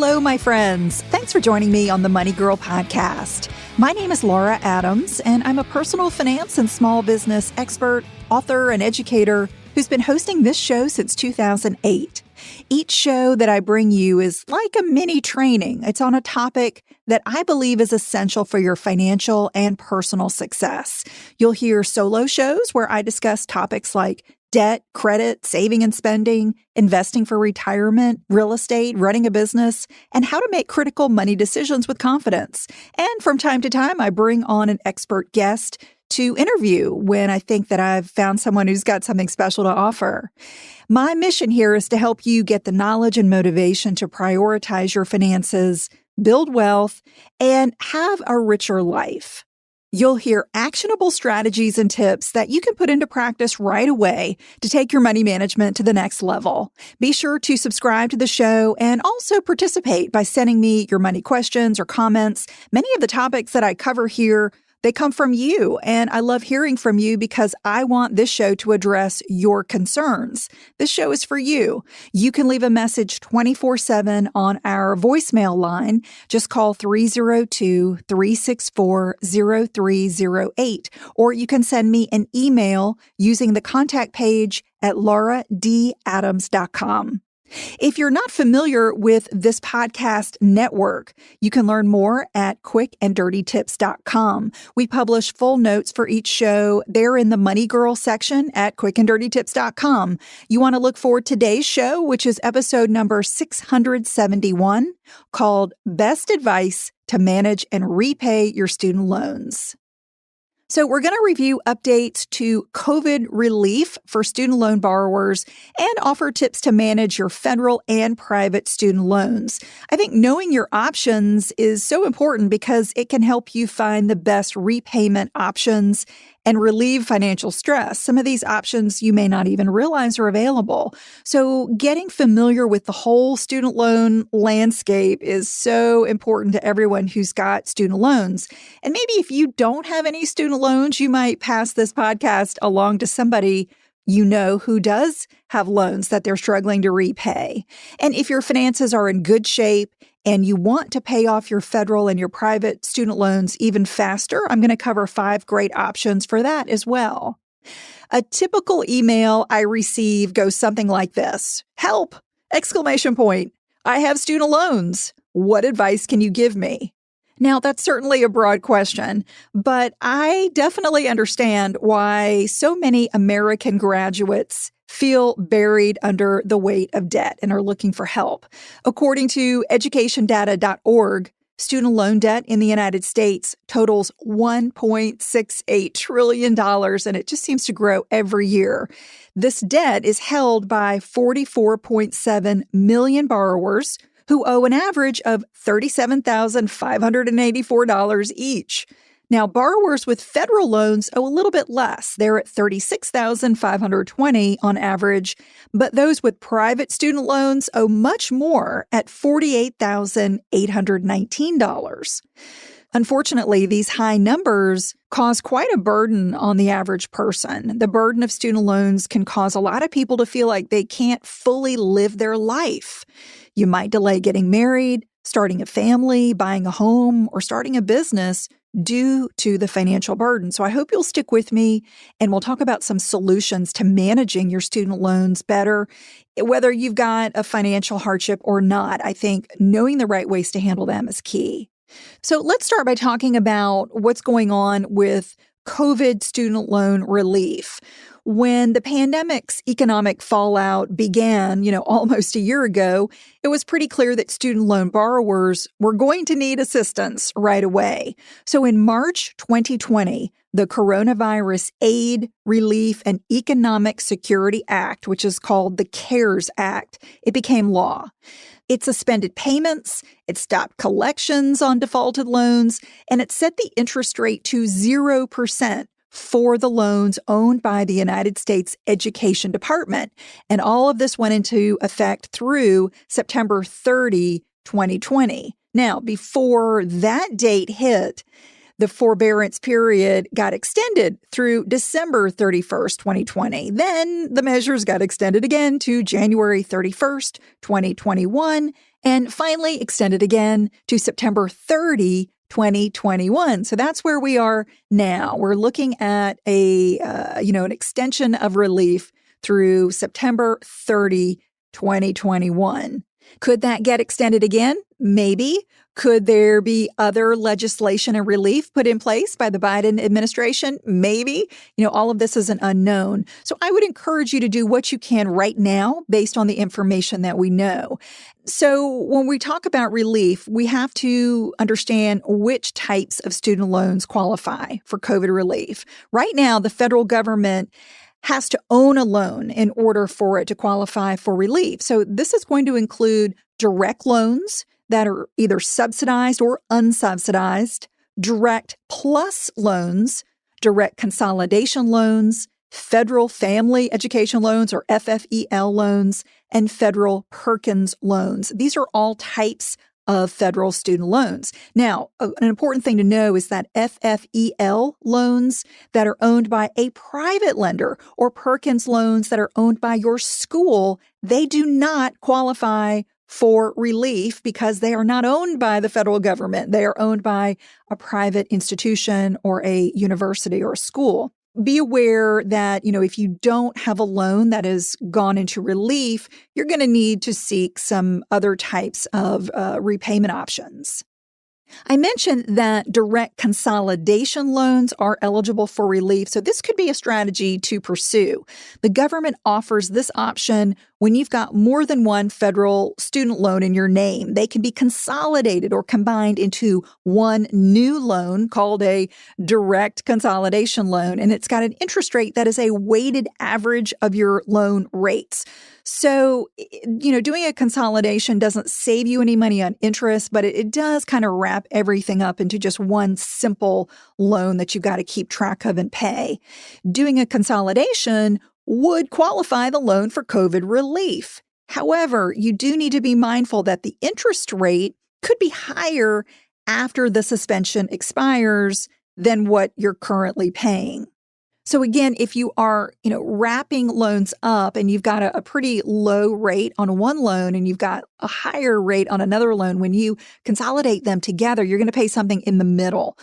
Hello, my friends. Thanks for joining me on the Money Girl podcast. My name is Laura Adams, and I'm a personal finance and small business expert, author, and educator who's been hosting this show since 2008. Each show that I bring you is like a mini training. It's on a topic that I believe is essential for your financial and personal success. You'll hear solo shows where I discuss topics like debt, credit, saving and spending, investing for retirement, real estate, running a business, and how to make critical money decisions with confidence. And from time to time, I bring on an expert guest to interview when I think that I've found someone who's got something special to offer. My mission here is to help you get the knowledge and motivation to prioritize your finances, build wealth, and have a richer life. You'll hear actionable strategies and tips that you can put into practice right away to take your money management to the next level. Be sure to subscribe to the show and also participate by sending me your money questions or comments. Many of the topics that I cover here, they come from you, and I love hearing from you because I want this show to address your concerns. This show is for you. You can leave a message 24/7 on our voicemail line. Just call 302-364-0308, or you can send me an email using the contact page at lauradadams.com. If you're not familiar with this podcast network, you can learn more at quickanddirtytips.com. We publish full notes for each show. They're in the Money Girl section at quickanddirtytips.com. You want to look for today's show, which is episode number 671, called Best Advice to Manage and Repay Your Student Loans. So we're going to review updates to COVID relief for student loan borrowers and offer tips to manage your federal and private student loans. I think knowing your options is so important because it can help you find the best repayment options and relieve financial stress. Some of these options you may not even realize are available. So getting familiar with the whole student loan landscape is so important to everyone who's got student loans. And maybe if you don't have any student loans, you might pass this podcast along to somebody you know who does have loans that they're struggling to repay. And if your finances are in good shape and you want to pay off your federal and your private student loans even faster, I'm going to cover 5 great options for that as well. A typical email I receive goes something like this: "Help! Exclamation point. I have student loans. What advice can you give me?" Now, that's certainly a broad question, but I definitely understand why so many American graduates feel buried under the weight of debt and are looking for help. According to educationdata.org, student loan debt in the United States totals $1.68 trillion, and it just seems to grow every year. This debt is held by 44.7 million borrowers who owe an average of $37,584 each. Now, borrowers with federal loans owe a little bit less. They're at $36,520 on average, but those with private student loans owe much more at $48,819. Unfortunately, these high numbers cause quite a burden on the average person. The burden of student loans can cause a lot of people to feel like they can't fully live their life. You might delay getting married, starting a family, buying a home, or starting a business due to the financial burden. So I hope you'll stick with me and we'll talk about some solutions to managing your student loans better, whether you've got a financial hardship or not. I think knowing the right ways to handle them is key. So let's start by talking about what's going on with COVID student loan relief. When the pandemic's economic fallout began, almost a year ago, it was pretty clear that student loan borrowers were going to need assistance right away. So in March 2020, the Coronavirus Aid, Relief, and Economic Security Act, which is called the CARES Act, it became law. It suspended payments, it stopped collections on defaulted loans, and it set the interest rate to 0% for the loans owned by the United States Education Department. And all of this went into effect through September 30, 2020. Now, before that date hit, The forbearance period got extended through December 31st, 2020. Then the measures got extended again to January 31st, 2021, and finally extended again to September 30, 2021. So that's where we are now. We're looking at an extension of relief through September 30, 2021. Could that get extended again? Maybe. Could there be other legislation and relief put in place by the Biden administration? Maybe. All of this is an unknown. So I would encourage you to do what you can right now based on the information that we know. So when we talk about relief, we have to understand which types of student loans qualify for COVID relief. Right now, the federal government has to own a loan in order for it to qualify for relief. So this is going to include direct loans that are either subsidized or unsubsidized, direct plus loans, direct consolidation loans, federal family education loans or FFEL loans, and federal Perkins loans. These are all types of federal student loans. Now, an important thing to know is that FFEL loans that are owned by a private lender or Perkins loans that are owned by your school, they do not qualify for relief because they are not owned by the federal government. They are owned by a private institution or a university or a school. Be aware that, if you don't have a loan that has gone into relief, you're going to need to seek some other types of repayment options. I mentioned that direct consolidation loans are eligible for relief, so this could be a strategy to pursue. The government offers this option when you've got more than one federal student loan in your name. They can be consolidated or combined into one new loan called a direct consolidation loan, and it's got an interest rate that is a weighted average of your loan rates. So, doing a consolidation doesn't save you any money on interest, but it does kind of wrap everything up into just one simple loan that you've got to keep track of and pay. Doing a consolidation would qualify the loan for COVID relief. However, you do need to be mindful that the interest rate could be higher after the suspension expires than what you're currently paying. So again, if you are, wrapping loans up and you've got a pretty low rate on one loan and you've got a higher rate on another loan, when you consolidate them together, you're going to pay something in the middle.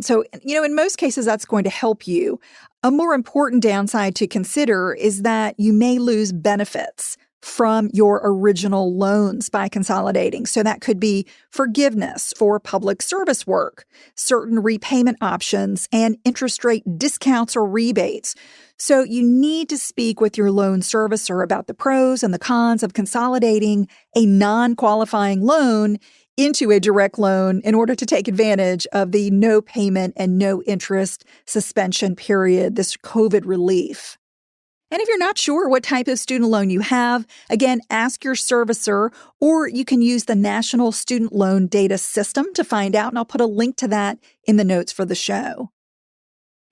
So in most cases, that's going to help you. A more important downside to consider is that you may lose benefits from your original loans by consolidating. So that could be forgiveness for public service work, certain repayment options, and interest rate discounts or rebates. So you need to speak with your loan servicer about the pros and the cons of consolidating a non-qualifying loan into a direct loan in order to take advantage of the no payment and no interest suspension period, this COVID relief. And if you're not sure what type of student loan you have, again, ask your servicer, or you can use the National Student Loan Data System to find out, and I'll put a link to that in the notes for the show.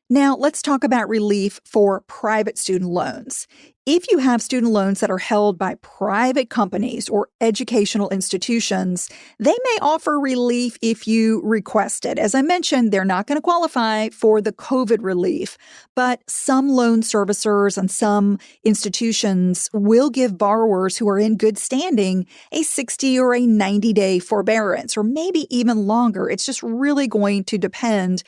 Now, let's talk about relief for private student loans. If you have student loans that are held by private companies or educational institutions, they may offer relief if you request it. As I mentioned, they're not going to qualify for the COVID relief, but some loan servicers and some institutions will give borrowers who are in good standing a 60 or a 90-day forbearance, or maybe even longer. It's just really going to depend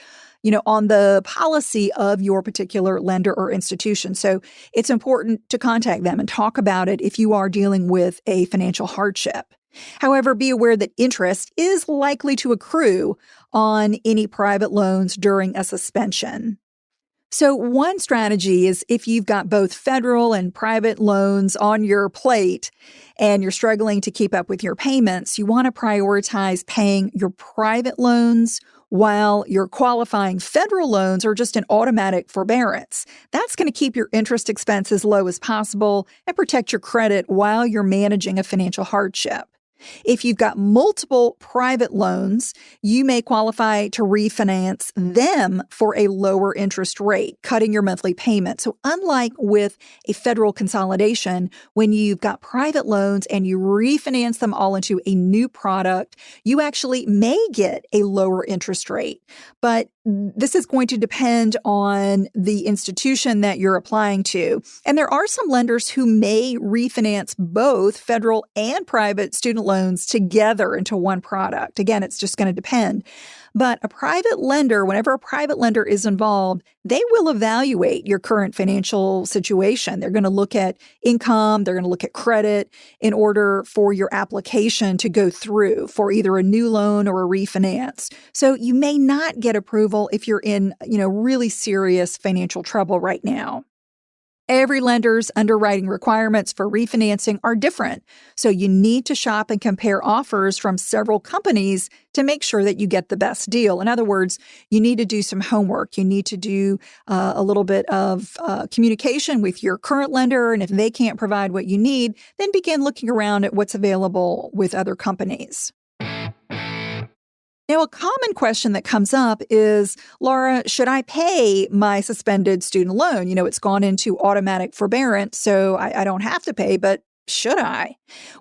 on the policy of your particular lender or institution. So it's important to contact them and talk about it if you are dealing with a financial hardship. However, be aware that interest is likely to accrue on any private loans during a suspension. So one strategy is if you've got both federal and private loans on your plate and you're struggling to keep up with your payments, you want to prioritize paying your private loans while your qualifying federal loans are just an automatic forbearance. That's going to keep your interest expense as low as possible and protect your credit while you're managing a financial hardship. If you've got multiple private loans, you may qualify to refinance them for a lower interest rate, cutting your monthly payment. So unlike with a federal consolidation, when you've got private loans and you refinance them all into a new product, you actually may get a lower interest rate. But this is going to depend on the institution that you're applying to. And there are some lenders who may refinance both federal and private student loans together into one product. Again, it's just going to depend. But a private lender, whenever a private lender is involved, they will evaluate your current financial situation. They're going to look at income, they're going to look at credit in order for your application to go through for either a new loan or a refinance. So you may not get approval if you're in, really serious financial trouble right now. Every lender's underwriting requirements for refinancing are different, so you need to shop and compare offers from several companies to make sure that you get the best deal. In other words, you need to do some homework. You need to do a little bit of communication with your current lender, and if they can't provide what you need, then begin looking around at what's available with other companies. Now, a common question that comes up is, Laura, should I pay my suspended student loan? It's gone into automatic forbearance, so I don't have to pay, but should I?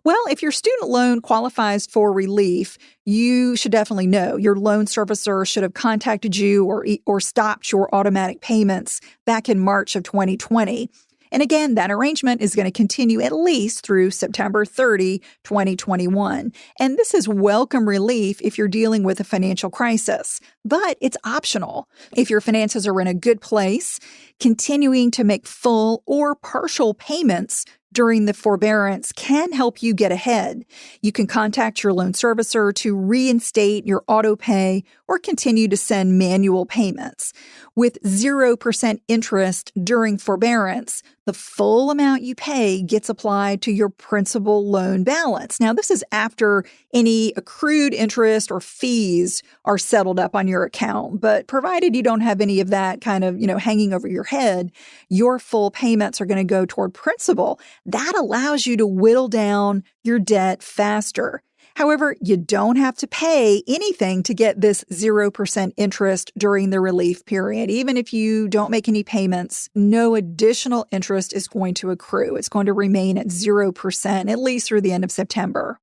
Well, if your student loan qualifies for relief, you should definitely know. Your loan servicer should have contacted you or stopped your automatic payments back in March of 2020. And again, that arrangement is going to continue at least through September 30, 2021. And this is welcome relief if you're dealing with a financial crisis, but it's optional. If your finances are in a good place, continuing to make full or partial payments during the forbearance can help you get ahead. You can contact your loan servicer to reinstate your auto pay or continue to send manual payments. With 0% interest during forbearance, the full amount you pay gets applied to your principal loan balance. Now, this is after any accrued interest or fees are settled up on your account, but provided you don't have any of that kind of, hanging over your head, your full payments are going to go toward principal. That allows you to whittle down your debt faster. However, you don't have to pay anything to get this 0% interest during the relief period. Even if you don't make any payments, no additional interest is going to accrue. It's going to remain at 0%, at least through the end of September.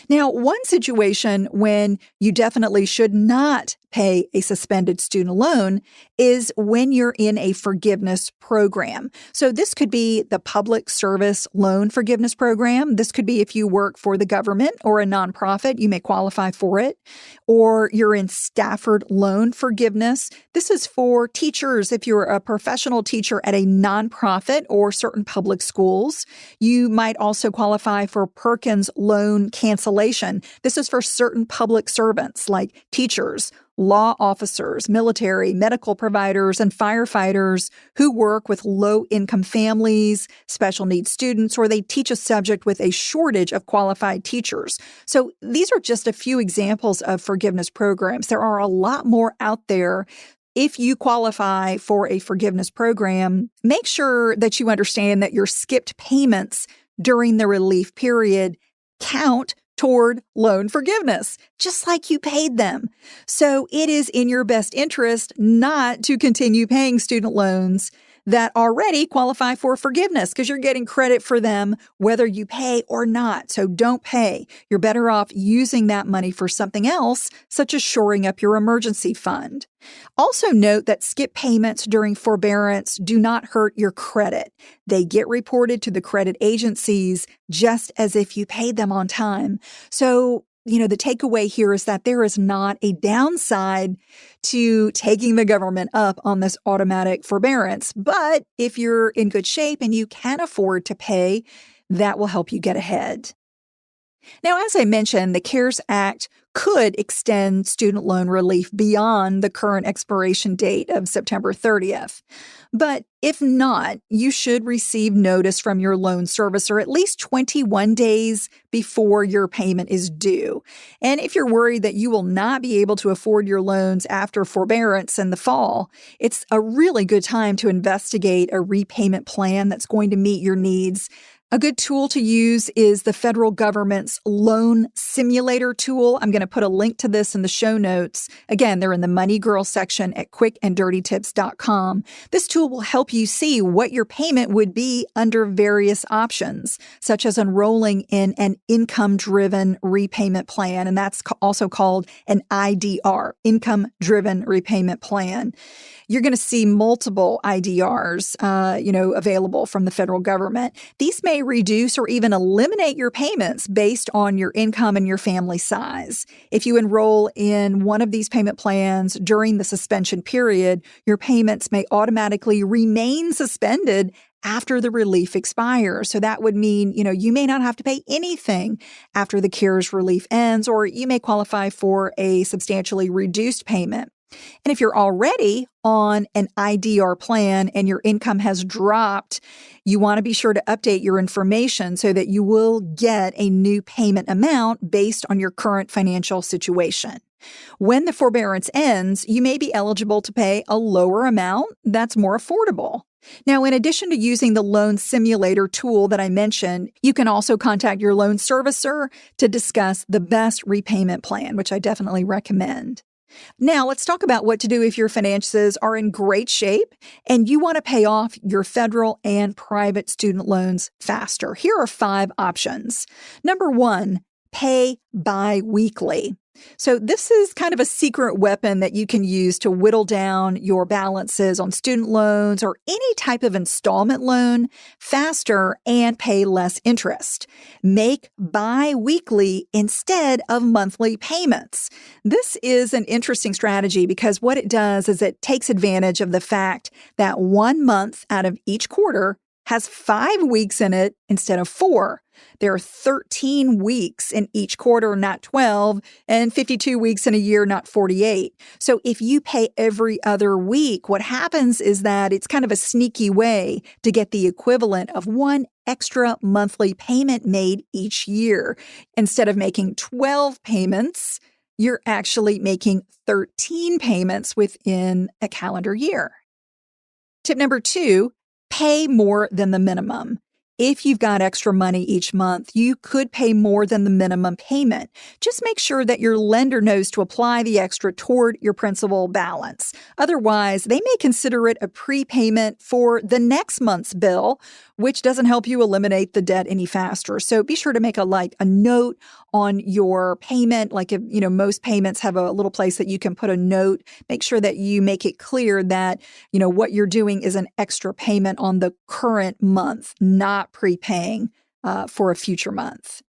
Now, one situation when you definitely should not pay a suspended student loan is when you're in a forgiveness program. So this could be the Public Service Loan Forgiveness Program. This could be if you work for the government or a nonprofit, you may qualify for it. Or you're in Stafford Loan Forgiveness. This is for teachers. If you're a professional teacher at a nonprofit or certain public schools, you might also qualify for Perkins Loan Cancellation. This is for certain public servants like teachers, law officers, military, medical providers, and firefighters who work with low-income families, special needs students, or they teach a subject with a shortage of qualified teachers. So these are just a few examples of forgiveness programs. There are a lot more out there. If you qualify for a forgiveness program, make sure that you understand that your skipped payments during the relief period count toward loan forgiveness, just like you paid them. So it is in your best interest not to continue paying student loans that already qualify for forgiveness because you're getting credit for them whether you pay or not. So don't pay. You're better off using that money for something else, such as shoring up your emergency fund. Also note that skip payments during forbearance do not hurt your credit. They get reported to the credit agencies just as if you paid them on time. So the takeaway here is that there is not a downside to taking the government up on this automatic forbearance. But if you're in good shape and you can afford to pay, that will help you get ahead. Now, as I mentioned, the CARES Act could extend student loan relief beyond the current expiration date of September 30th. But if not, you should receive notice from your loan servicer at least 21 days before your payment is due. And if you're worried that you will not be able to afford your loans after forbearance in the fall, it's a really good time to investigate a repayment plan that's going to meet your needs. A good tool to use is the federal government's loan simulator tool. I'm going to put a link to this in the show notes. Again, they're in the Money Girl section at quickanddirtytips.com. This tool will help you see what your payment would be under various options, such as enrolling in an income-driven repayment plan, and that's also called an IDR, income-driven repayment plan. You're going to see multiple IDRs, available from the federal government. These may reduce or even eliminate your payments based on your income and your family size. If you enroll in one of these payment plans during the suspension period, your payments may automatically remain suspended after the relief expires. So that would mean, you may not have to pay anything after the CARES relief ends, or you may qualify for a substantially reduced payment. And if you're already on an IDR plan and your income has dropped, you want to be sure to update your information so that you will get a new payment amount based on your current financial situation. When the forbearance ends, you may be eligible to pay a lower amount that's more affordable. Now, in addition to using the loan simulator tool that I mentioned, you can also contact your loan servicer to discuss the best repayment plan, which I definitely recommend. Now, let's talk about what to do if your finances are in great shape and you want to pay off your federal and private student loans faster. Here are 5 options. Number 1, pay bi-weekly. So this is kind of a secret weapon that you can use to whittle down your balances on student loans or any type of installment loan faster and pay less interest. Make bi-weekly instead of monthly payments. This is an interesting strategy because what it does is it takes advantage of the fact that 1 month out of each quarter has 5 weeks in it instead of 4. There are 13 weeks in each quarter, not 12, and 52 weeks in a year, not 48. So if you pay every other week, what happens is that it's kind of a sneaky way to get the equivalent of 1 extra monthly payment made each year. Instead of making 12 payments, you're actually making 13 payments within a calendar year. Tip number 2, pay more than the minimum. If you've got extra money each month, you could pay more than the minimum payment. Just make sure that your lender knows to apply the extra toward your principal balance. Otherwise, they may consider it a prepayment for the next month's bill, which doesn't help you eliminate the debt any faster. So be sure to make a note on your payment. Like if, most payments have a little place that you can put a note. Make sure that you make it clear that, what you're doing is an extra payment on the current month, not prepaying for a future month.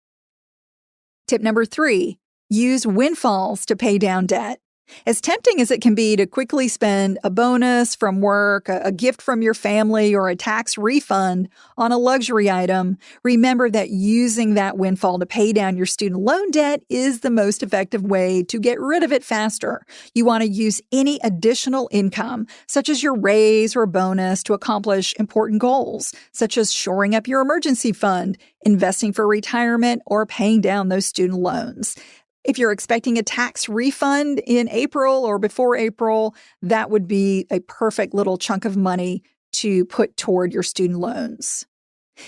Tip number 3, use windfalls to pay down debt. As tempting as it can be to quickly spend a bonus from work, a gift from your family, or a tax refund on a luxury item, remember that using that windfall to pay down your student loan debt is the most effective way to get rid of it faster. You want to use any additional income, such as your raise or bonus, to accomplish important goals, such as shoring up your emergency fund, investing for retirement, or paying down those student loans. If you're expecting a tax refund in April or before April, that would be a perfect little chunk of money to put toward your student loans.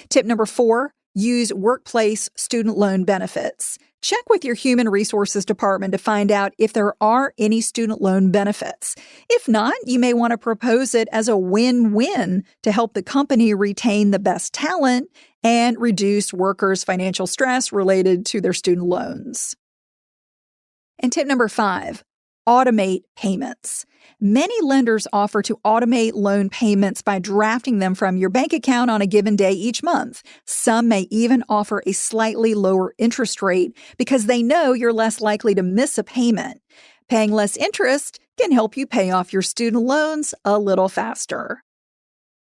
Tip number 4, use workplace student loan benefits. Check with your human resources department to find out if there are any student loan benefits. If not, you may want to propose it as a win-win to help the company retain the best talent and reduce workers' financial stress related to their student loans. And tip number 5, automate payments. Many lenders offer to automate loan payments by drafting them from your bank account on a given day each month. Some may even offer a slightly lower interest rate because they know you're less likely to miss a payment. Paying less interest can help you pay off your student loans a little faster.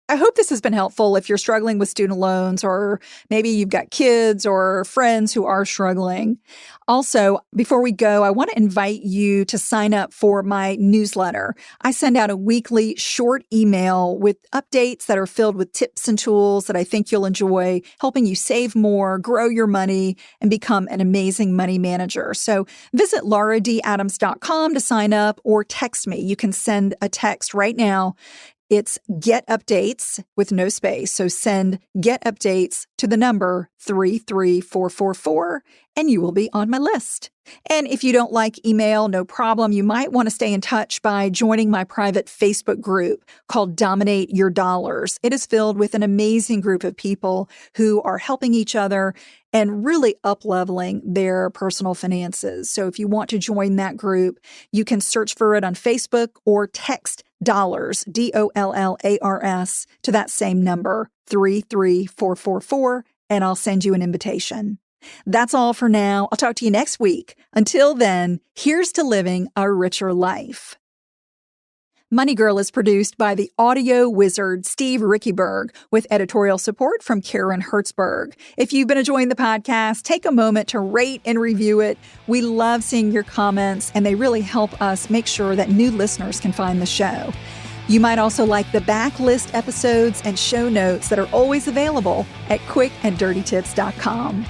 I hope this has been helpful if you're struggling with student loans, or maybe you've got kids or friends who are struggling. Also, before we go, I want to invite you to sign up for my newsletter. I send out a weekly short email with updates that are filled with tips and tools that I think you'll enjoy, helping you save more, grow your money, and become an amazing money manager. So visit lauradadams.com to sign up or text me. You can send a text right now. It's Get Updates with no space. So send Get Updates to the number 33444 and you will be on my list. And if you don't like email, no problem. You might want to stay in touch by joining my private Facebook group called Dominate Your Dollars. It is filled with an amazing group of people who are helping each other and really up-leveling their personal finances. So if you want to join that group, you can search for it on Facebook or text dollars, DOLLARS, to that same number, 33444, and I'll send you an invitation. That's all for now. I'll talk to you next week. Until then, here's to living a richer life. Money Girl is produced by the audio wizard Steve Rickyberg with editorial support from Karen Hertzberg. If you've been enjoying the podcast, take a moment to rate and review it. We love seeing your comments, and they really help us make sure that new listeners can find the show. You might also like the backlist episodes and show notes that are always available at quickanddirtytips.com.